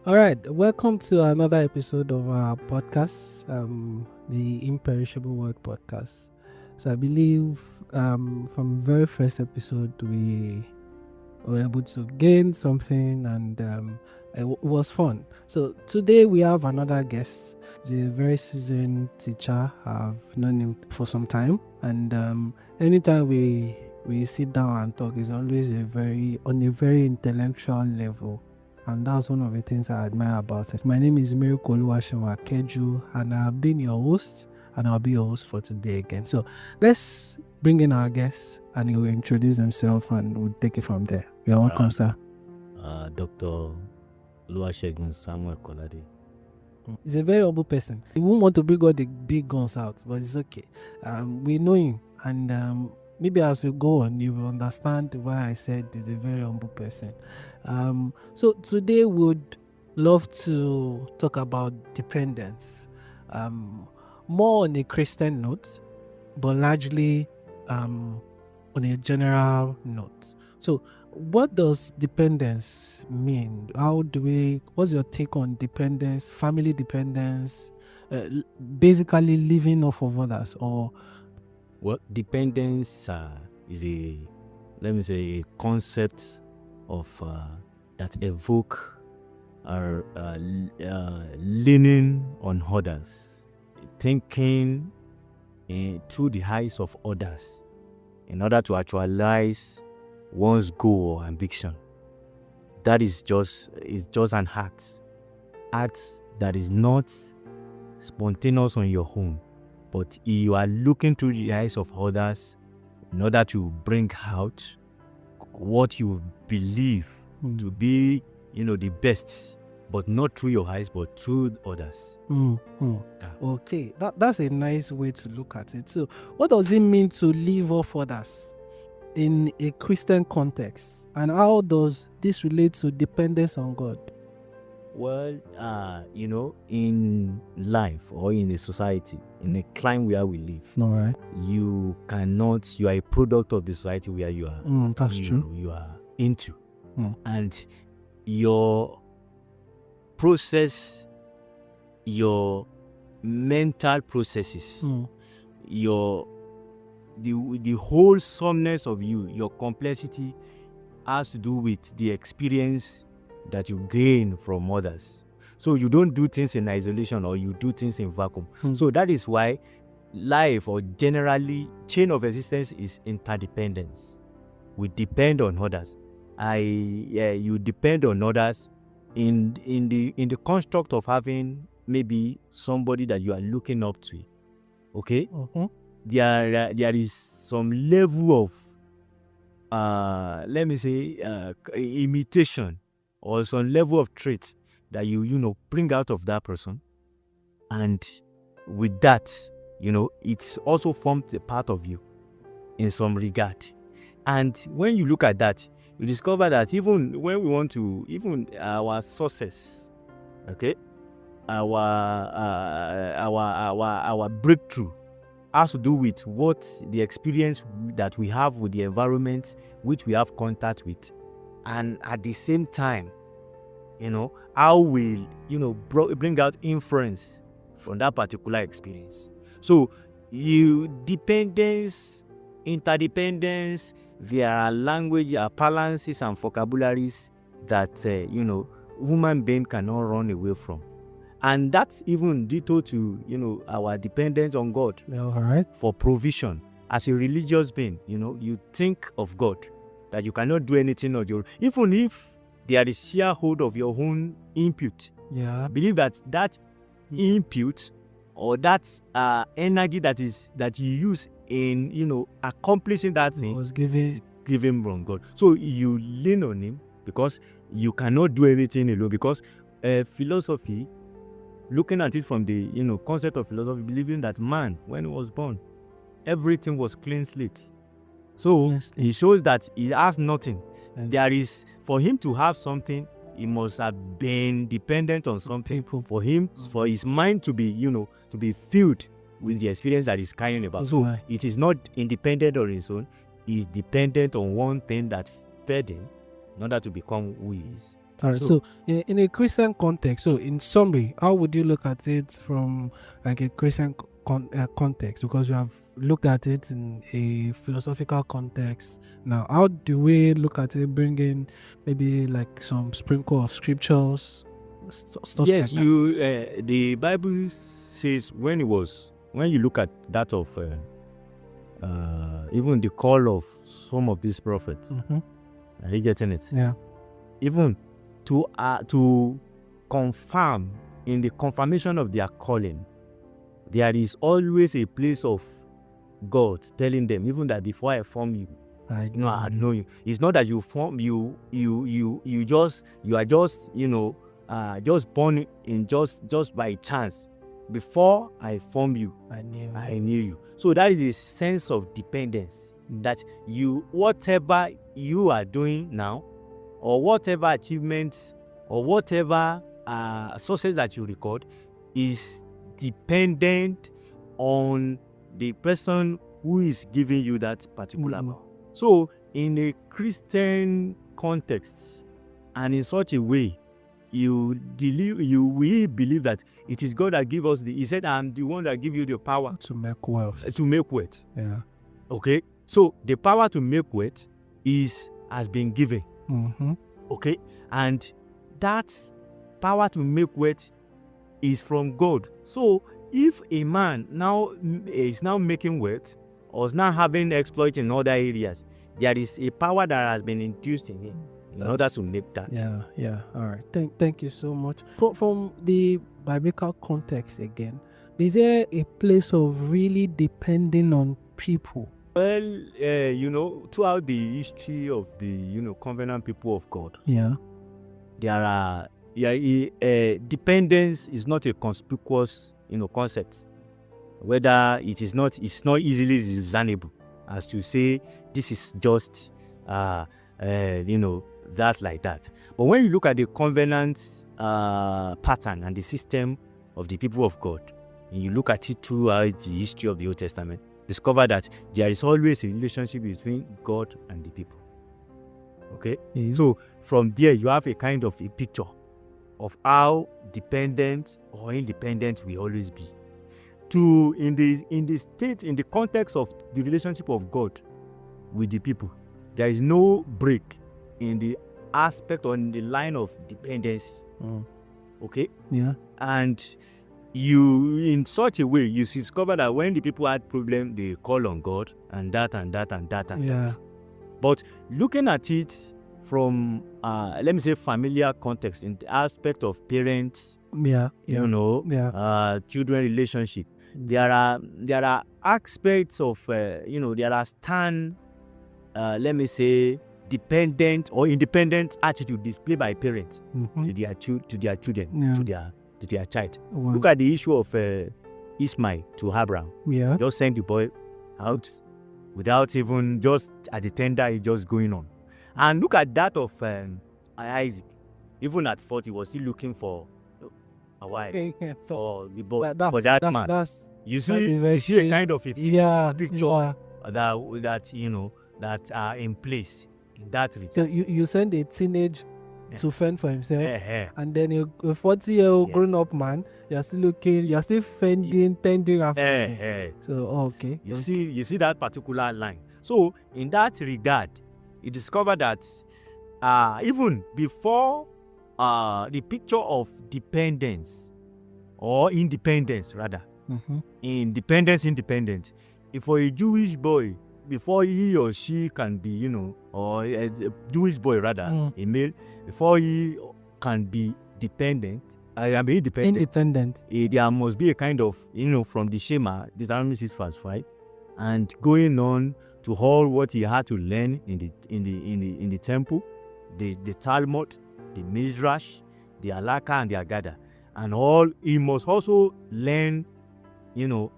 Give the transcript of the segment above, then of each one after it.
All right, welcome to another episode of our podcast, the Imperishable Wealth Podcast. So I believe from the very first episode we were able to gain something, and it was fun. So today we have another guest. He's a very seasoned teacher. I've known him for some time, and anytime we sit down and talk, it's always on a very intellectual level. And that's one of the things I admire about it. My name is Olu'aSeun Akeju, and I've been your host, and I'll be your host for today again. So let's bring in our guest, and he will introduce himself, and we'll take it from there. You're welcome, sir. Dr Olu'aSeun Akeju. He's a very humble person. He won't want to bring all the big guns out, but it's okay. We know him, and maybe as we go on, you will understand why I said he's a very humble person. So today would love to talk about dependence, more on a Christian note, but largely on a general note. So what does dependence mean? What's your take on dependence, family dependence, basically living off of others? Or Well, dependence is a concept of that evoke leaning on others, thinking through the eyes of others in order to actualize one's goal or ambition. That is just an act that is not spontaneous on your own, but you are looking through the eyes of others in order to bring out what you believe to be, the best, but not through your eyes, but through others. Okay, that's a nice way to look at it. So what does it mean to live off others in a Christian context, and how does this relate to dependence on God? Well, in life or in a society, in a climate where we live, All right. you are a product of the society where you are. That's true. You are into. And your process, your mental processes, the wholesomeness of you, your complexity has to do with the experience that you gain from others. So you don't do things in isolation, or you do things in vacuum. So that is why life, or generally chain of existence, is interdependence. We depend on others. You depend on others in the construct of having maybe somebody that you are looking up to. Okay? There is some level of imitation, or some level of trait that you bring out of that person, and with that, it's also formed a part of you in some regard. And when you look at that, you discover that even when we want to, even our success, okay, our breakthrough has to do with what the experience that we have with the environment which we have contact with, and at the same time, how we bring out inference from that particular experience. So dependence, interdependence, there are language balances and vocabularies that human being cannot run away from, and that's even due to our dependence on God. All right. For provision. As a religious being, you think of God, that you cannot do anything on your own, even if there is sheer hold of your own input. Yeah. Believe that input, or that energy that you use in accomplishing that thing, Was given from God. So you lean on Him, because you cannot do anything alone. Because philosophy, looking at it from the concept of philosophy, believing that man, when he was born, everything was clean slate. So he shows that he has nothing. There is, for him to have something, he must have been dependent on some people for his mind to be to be filled with the experience that he's carrying about. So it is not independent on his own. He is dependent on one thing that fed him in order to become who he is. All right. So in a Christian context, so in summary, how would you look at it from like a Christian context? Because we have looked at it in a philosophical context. Now, how do we look at it? Bring in maybe like some sprinkle of scriptures, stuff yes, like that. the Bible says when you look at that of even the call of some of these prophets, are you getting it? Yeah. Even to confirm in the confirmation of their calling, there is always a place of God telling them, even that before I form you, I know you. It's not that you form you are just just born in just by chance. Before I form you, I knew you. So that is a sense of dependence, that whatever you are doing now, or whatever achievements, or whatever success that you record, is dependent on the person who is giving you that particular amount. So in a Christian context, and in such a way, we believe that it is God that gives us He said, I'm the one that give you the power to make wealth. Yeah. Okay. So the power to make wealth has been given. Okay. And that power to make wealth is from God. So if a man now is now making wealth, or is now having exploit in other areas, there is a power that has been induced in him in order to make that. Yeah. All right. Thank you so much. From the biblical context again, is there a place of really depending on people? Well, throughout the history of the covenant people of God, there are dependence is not a conspicuous concept. Whether it's not easily discernible as to say this is just that like that. But when you look at the covenant pattern and the system of the people of God, and you look at it throughout the history of the Old Testament, discover that there is always a relationship between God and the people. Okay? So from there you have a kind of a picture of how dependent or independent we always be. In the context of the relationship of God with the people, there is no break in the aspect or in the line of dependency. Okay? Yeah. And you, in such a way, you discover that when the people had problem, they call on God and that. But looking at it from let me say familiar context, in the aspect of parents, children relationship, there are aspects of there are let me say dependent or independent attitude displayed by parents to their children, to their child. Look at the issue of Ismail to Abraham. Just send the boy out without even, just at the tender age, just going on. And look at that of Isaac. Even at 40, he was still looking for a wife for the boy, for that man. You see a kind of a picture that are in place in that regard. So you send a teenage to fend for himself, and then a 40-year-old grown-up man, you're still fending, tending after. So okay. You see that particular line. So in that regard, you discover that even before the picture of dependence or independence, rather, independent, if for a Jewish boy, before he or she can be, or a Jewish boy rather, a male, before he can be independent, there must be a kind of, from the Shema, Deuteronomy 6:5, and going on to all what he had to learn in the temple, the Talmud, the Midrash, the Alaka, and the Agada, and all. He must also learn, a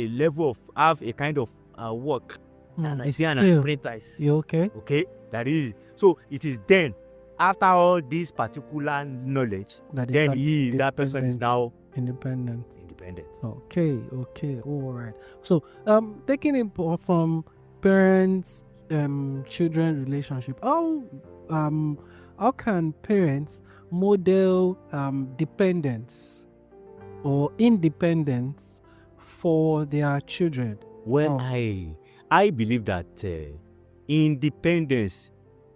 level of, have a kind of work. I see an apprentice. You okay? Okay, that is. So it is then, after all this particular knowledge, that person is now independent. Okay. All right. So taking it how how can parents model dependence or independence for their children? Well, I believe that independence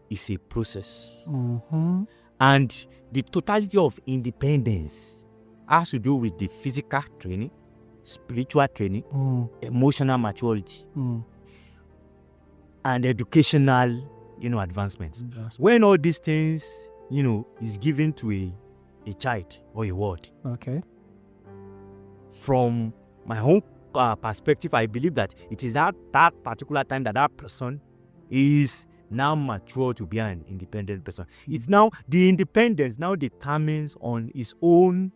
is a process. Mm-hmm. And the totality of independence has to do with the physical training, spiritual training, emotional maturity, and educational, advancements. Yes. When all these things, is given to a child or a word, Okay. from my own perspective, I believe that it is at that particular time that person is now mature to be an independent person. It's now the independence now determines on his own,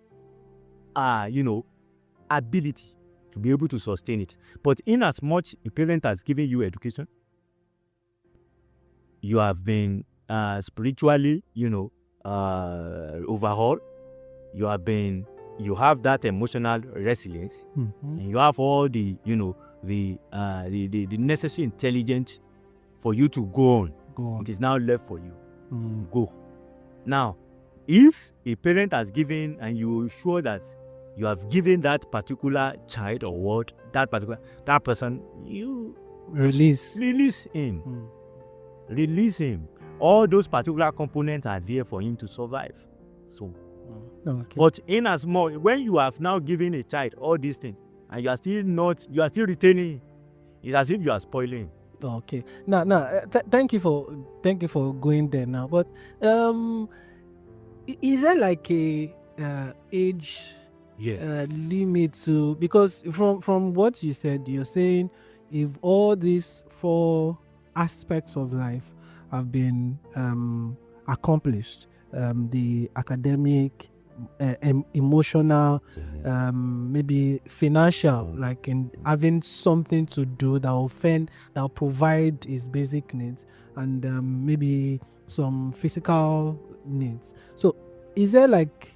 ability to be able to sustain it. But in as much a parent has given you education, you have been spiritually, overhauled. You have that emotional resilience, and you have all the, the necessary intelligence for you to go on. It is now left for you. Go. Now, if a parent has given and you're sure that you have given that particular child or word, that person, you Release him. Release him. All those particular components are there for him to survive. So, okay. but in as much, when you have now given a child all these things and you are still retaining, it's as if you are spoiling him. Okay. Now, thank you for going there now. But is there like a age limit to, because from what you said, you're saying if all these 4 aspects of life have been accomplished, the academic, emotional, maybe financial, like in having something to do that will provide his basic needs, and maybe some physical needs. So is there like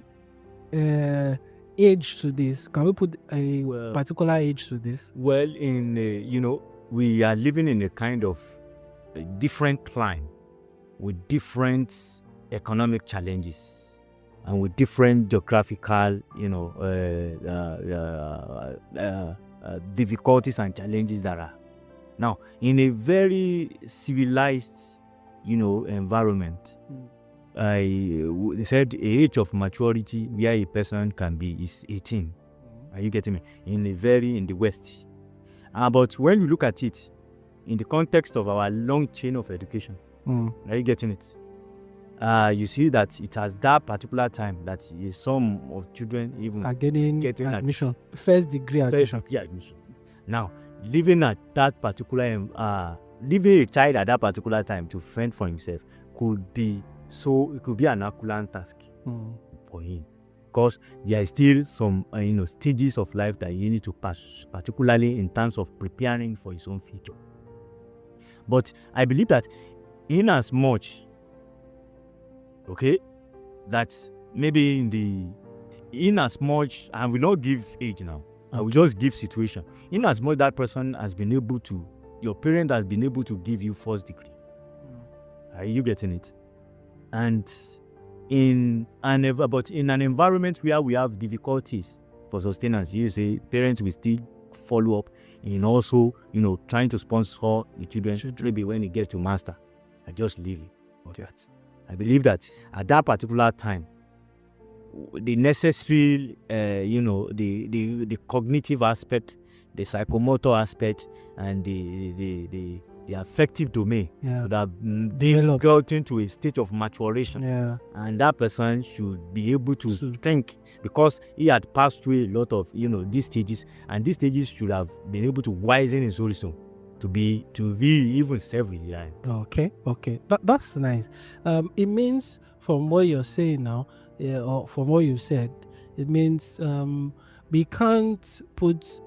age to this? Can we put a particular age to this? Well, we are living in a kind of a different climate with different economic challenges and with different geographical, difficulties and challenges that are now in a very civilized, environment. They said the age of maturity where a person can be is 18. Are you getting me? In the West. But when you look at it in the context of our long chain of education, are you getting it? You see that it has that particular time that some of children even are getting admission, first degree admission. Now, living at that particular, leaving a child at that particular time to fend for himself could be an Herculean task for him, because there are still some stages of life that you need to pass, particularly in terms of preparing for his own future. But I believe that in as much, that maybe in as much, I will not give age now, I will just give situation. In as much that person has been able to, your parent has been able to give you first degree. Are you getting it? And in an environment where we have difficulties for sustenance, you say parents will still follow up in also, trying to sponsor the children. Maybe when you get to master, I just leave it. Okay. I believe that at that particular time, the necessary, the cognitive aspect, the psychomotor aspect, and the affective domain would have gotten to a state of maturation. And that person should be able to think, because he had passed through a lot of, these stages, and these stages should have been able to wisen his horizon to be even self-reliant. Okay. That's nice. It means, from what you're saying now, or from what you said, it means we can't put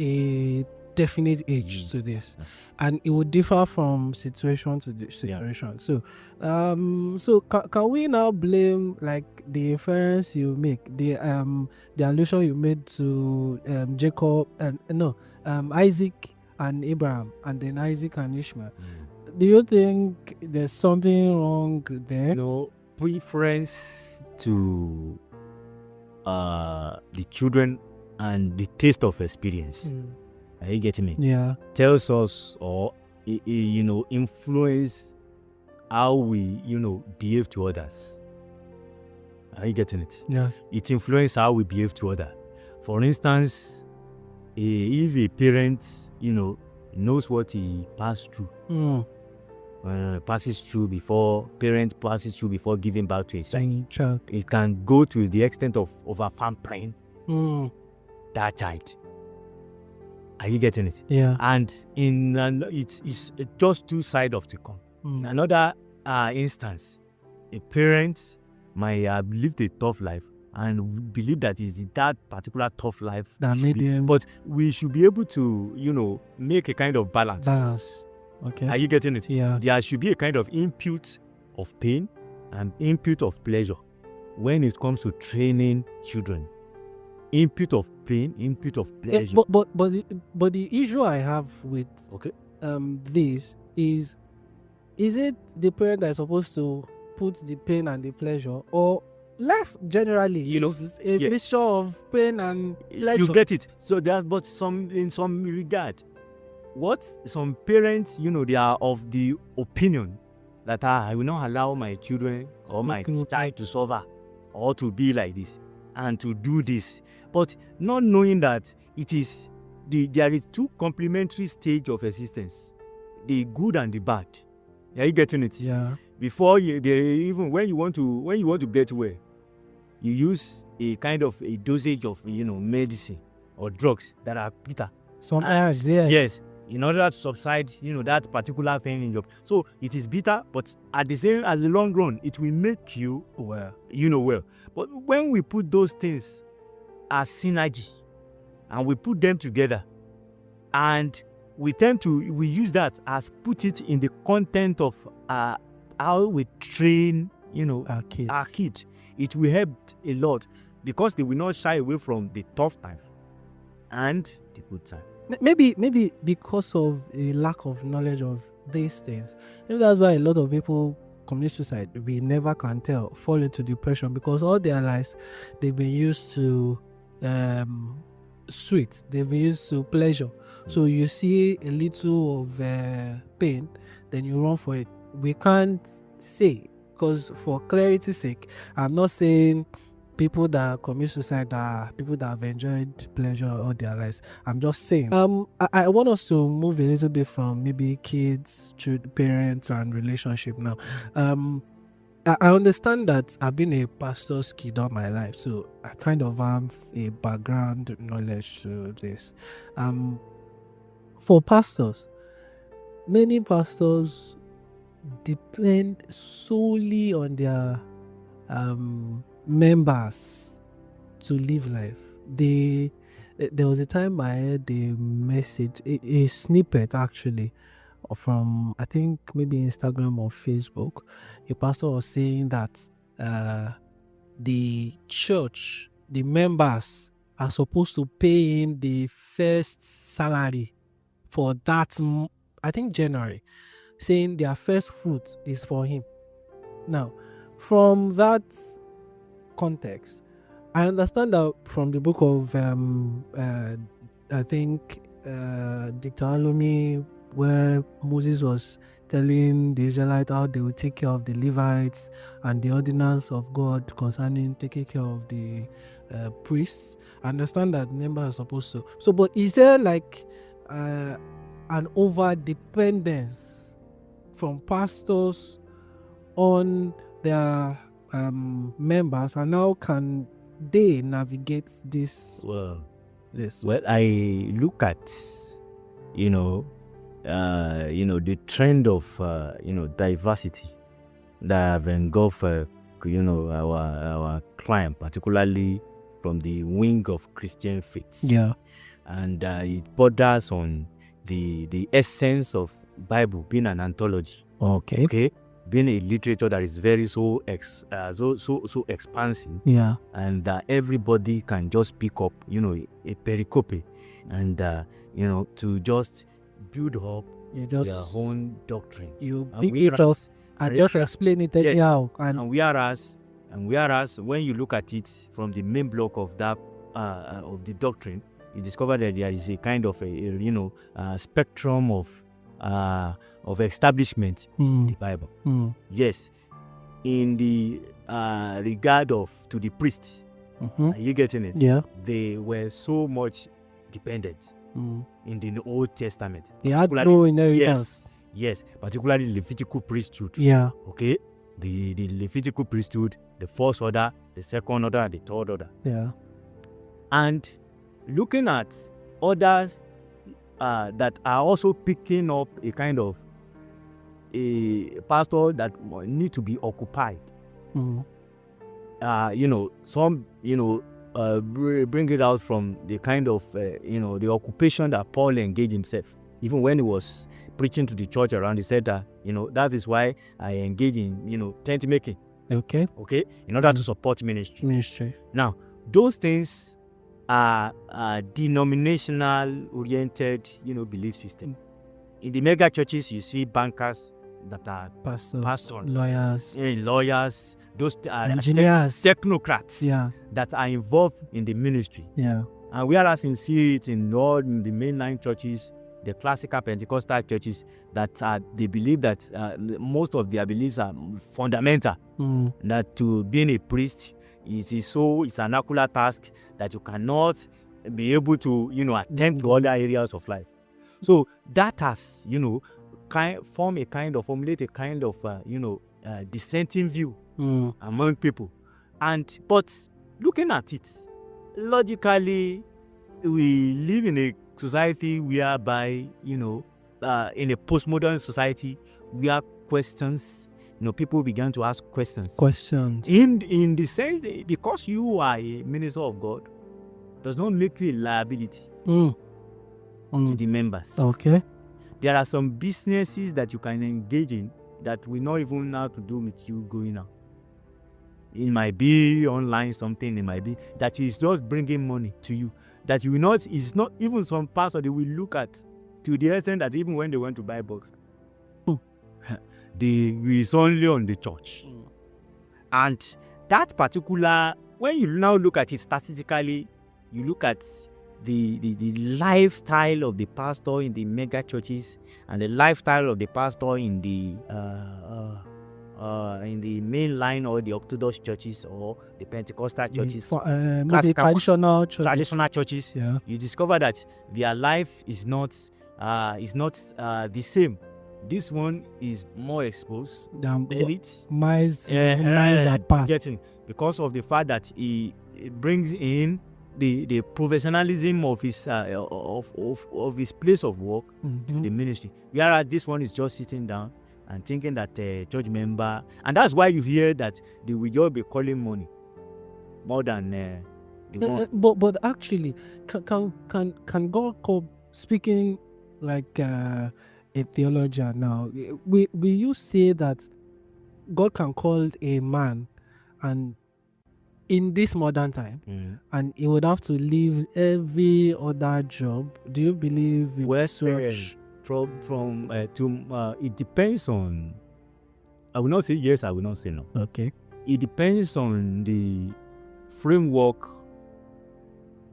a definite age to this, and it would differ from situation to situation. So can we now blame like the inference you make, the allusion you made to Jacob and Isaac and Abraham, and then Isaac and Ishmael? do you think there's something wrong there? Preference to the children and the taste of experience. Are you getting me? Yeah. Tells us or influence how we behave to others. Are you getting it? Yeah. It influences how we behave to others. For instance, if a parent knows what he passed through, passes through before giving birth to his child, it can go to the extent of over-pampering that child. Are you getting it? Yeah. And it's just two sides of the coin. Another instance, a parent might have lived a tough life and believe that is that particular tough life that made him. But we should be able to make a kind of balance. Okay. Are you getting it? Yeah. There should be a kind of input of pain and input of pleasure when it comes to training children. Input of pain, input of pleasure. But the issue I have with this is it the parent that is supposed to put the pain and the pleasure, or life generally? Is a mixture of pain and pleasure. You get it. So there's in some regard, what some parents they are of the opinion that I will not allow my children or my child to suffer or to be like this and to do this, but not knowing that there is two complementary stage of existence, the good and the bad. Are you getting it? Yeah. Before even when you want to get well, you use a kind of a dosage of medicine or drugs that are bitter. Yes, in order to subside that particular thing in your. So it is bitter, but at the long run, it will make you well. But when we put those things as synergy, and we put them together, and we use that as put it in the content of how we train our kids. It will help a lot because they will not shy away from the tough time and the good time. Maybe because of a lack of knowledge of these things. Maybe that's why a lot of people commit suicide. We never can tell, fall into depression, because all their lives they've been used to sweet, they've been used to pleasure. So you see a little of pain, then you run for it. We can't say, because for clarity's sake, I'm not saying people that commit suicide are people that have enjoyed pleasure all their lives. I'm just saying. I want us to move a little bit from maybe kids, parents, and relationship now. I understand that I've been a pastor's kid all my life, so I kind of have a background knowledge to this. For pastors, many pastors depend solely on their members to live life. There was a time I heard a message, a snippet actually, from I think maybe Instagram or Facebook. A pastor was saying that the church, the members are supposed to pay him the first salary for that, I think January, saying their first fruit is for him. Now, from that context, I understand that from the book of I think Deuteronomy, where Moses was telling the Israelites how they would take care of the Levites and the ordinance of God concerning taking care of the priests. I understand that members are supposed to. So, but is there like an over dependence from pastors on their members, and how can they navigate this? Well, I look at the trend of diversity that have engulfed our client, particularly from the wing of Christian faith. Yeah, and it borders on the essence of Bible being an anthology. Okay. Being a literature that is very so expansive. Yeah. And everybody can just pick up, a pericope and, to just build up You their just own doctrine. you And pick it up and just explain it Yes. anyhow. And whereas when you look at it from the main block of that of the doctrine, you discover that there is a kind of a spectrum of establishment in the Bible. Yes, in the regard to the priest, are you getting it? Yeah. They were so much dependent in the Old Testament. They had no inheritance. Yes, particularly Levitical priesthood. Yeah. Okay, the Levitical priesthood, the first order, the second order, and the third order. Yeah. And looking at others that are also picking up a kind of a pastor that need to be occupied. Some bring it out from the kind of the occupation that Paul engaged himself. Even when he was preaching to the church around, he said that that is why I engage in tent making. Okay. In order to support ministry. Now, those things are denominational oriented belief system. In the mega churches, you see bankers that are pastors, lawyers, those engineers, technocrats that are involved in the ministry. And whereas you see it in all the mainline churches, the classical Pentecostal churches, that they believe that most of their beliefs are fundamental. That to being a priest, it's an accurate task that you cannot be able to attend to other areas of life. So that has formulate a kind of dissenting view among people. But looking at it logically, we live in a society whereby in a postmodern society where questions, people began to ask questions in the sense that because you are a minister of God does not make you a liability to the members. There are some businesses that you can engage in that will not even know how to do with you going out. It might be online something, it might be that is just bringing money to you. That you will not, it's not even some pastor they will look at to the extent that even when they went to buy books, it's only on the church. And that particular, when you now look at it statistically, you look at the lifestyle of the pastor in the mega churches and the lifestyle of the pastor in the mainline or the Orthodox churches or the Pentecostal churches, traditional churches, you discover that their life is not the same. This one is more exposed than miles apart. Because of the fact that it brings in the professionalism of his of his place of work to the ministry. Whereas this one is just sitting down and thinking that church member, and that's why you hear that they will just be calling money more than the one. But actually, can God call, speaking like a theologian now, will you say that God can call a man and in this modern time and he would have to leave every other job? Do you believe in such? It depends on, I will not say yes, I will not say no. It depends on the framework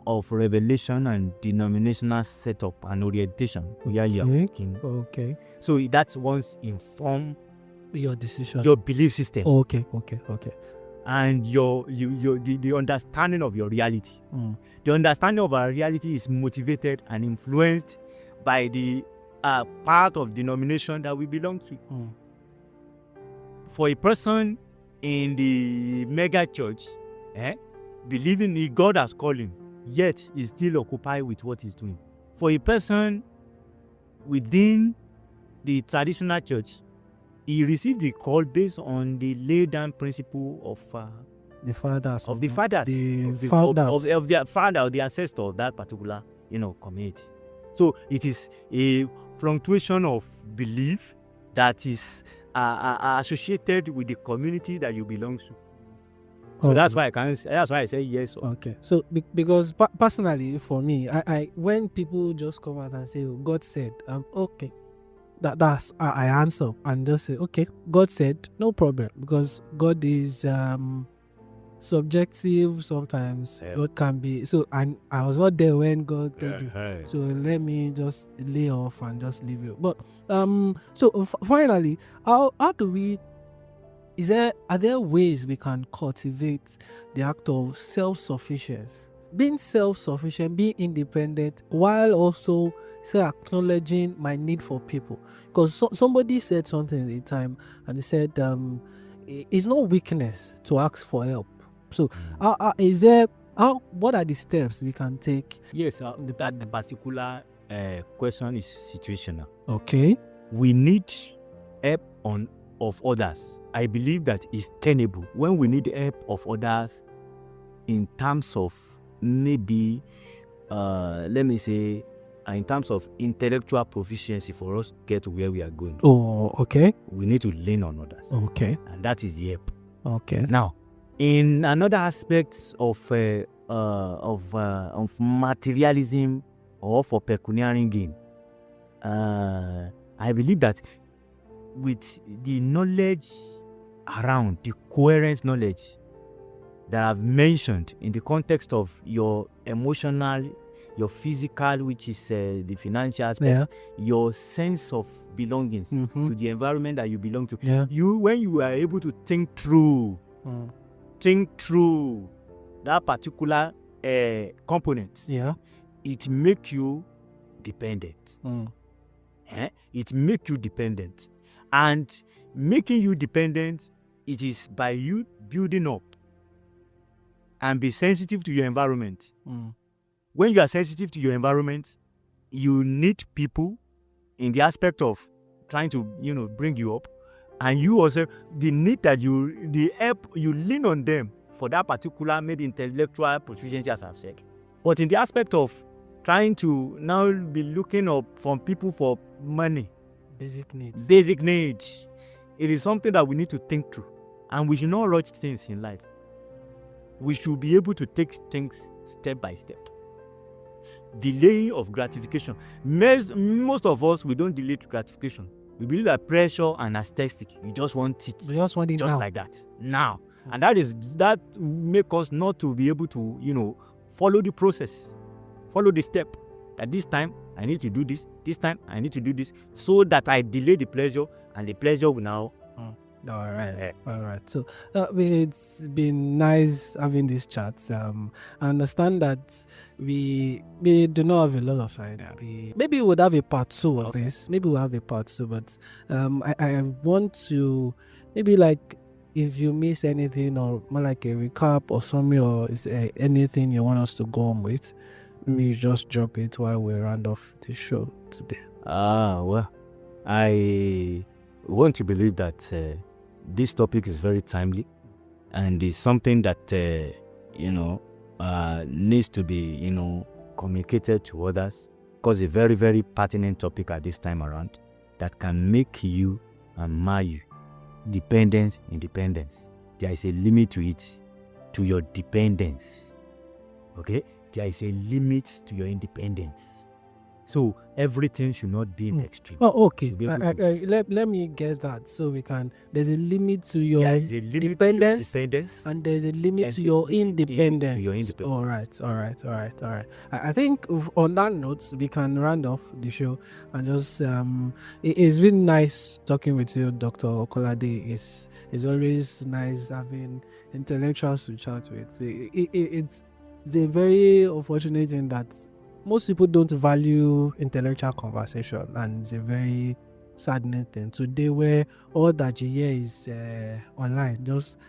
of revelation and denominational setup and orientation where you are working. So that's once inform your decision, your belief system. And the understanding of your reality. The understanding of our reality is motivated and influenced by the part of denomination that we belong to. For a person in the mega church, believing in God has called him, yet is still occupied with what he's doing. For a person within the traditional church, he received the call based on the laid down principle of the fathers, the ancestor of that particular community. So it is a fluctuation of belief that is associated with the community that you belong to. So that's why I say yes. So because personally for me, I when people just come out and say, "Oh, God said," that's I answer and just say, okay, God said, no problem, because God is subjective sometimes. Yeah. God can be so, and I was not there when God told you. Yeah. So let me just lay off and just leave you. But finally, how do we, are there ways we can cultivate the act of self-sufficiency, being self-sufficient, being independent, while also say acknowledging my need for people? Because somebody said something at the time, and they said it's no weakness to ask for help. So what are the steps we can take? Yes, that particular question is situational. Okay. We need help of others. I believe that is tenable when we need help of others in terms of maybe, let me say, in terms of intellectual proficiency for us to get to where we are going. Oh, okay. We need to lean on others. Okay. And that is the help. Okay. Now, in another aspect of materialism or for pecuniary gain, I believe that with the knowledge around, the coherent knowledge that I've mentioned in the context of your emotional, your physical, which is the financial aspect, your sense of belongings to the environment that you belong to. When you are able to think through that particular component, it make you dependent. It make you dependent, and making you dependent, it is by you building up and be sensitive to your environment. When you are sensitive to your environment, you need people in the aspect of trying to bring you up, and you also the need that the help you lean on them for that particular maybe intellectual proficiency, as I've said. But in the aspect of trying to now be looking up from people for money, basic needs, it is something that we need to think through, and we should not rush things in life. We should be able to take things step by step. Delay of gratification. Most of us, we don't delay gratification. We believe that pressure and aesthetic, you just want it. We just want it just now. like that. Now. And that make us not to be able to, follow the process. Follow the step. At this time, I need to do this. This time, I need to do this. So that I delay the pleasure, and the pleasure will now. All right. So it's been nice having this chat. I understand that we do not have a lot of time. Maybe we would have a part 2 of this. Maybe we'll have a part 2, but I want to maybe, like, if you miss anything, or more like a recap or something, or is there anything you want us to go on with, maybe just drop it while we round off the show today. Well, I want to believe that this topic is very timely, and is something that needs to be communicated to others, because it's a very, very pertinent topic at this time around that can make you and my independence. There is a limit to it, to your dependence. Okay, there is a limit to your independence. So everything should not be in extreme. Oh, okay. Let me get that. So we can. There's a limit to your dependence, and there's a limit to your independence. All right. I think on that note, we can round off the show, and just it's been nice talking with you, Dr. Kolade. It's always nice having intellectuals to chat with. It's a very unfortunate thing that most people don't value intellectual conversation, and it's a very saddening thing today, where all that you hear is online, just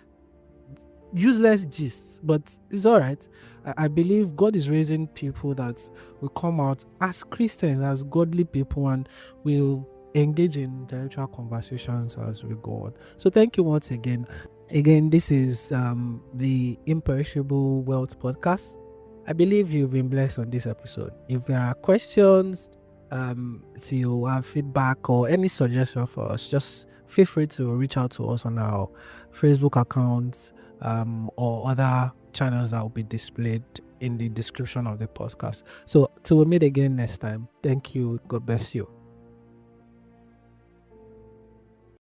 useless gist. But it's all right. I believe God is raising people that will come out as Christians, as godly people, and will engage in intellectual conversations as we go on. So thank you once again. This is the Imperishable Wealth Podcast. I believe you've been blessed on this episode. If there are questions, if you have feedback or any suggestion for us, just feel free to reach out to us on our Facebook accounts or other channels that will be displayed in the description of the podcast. So till we meet again next time, thank you. God bless you.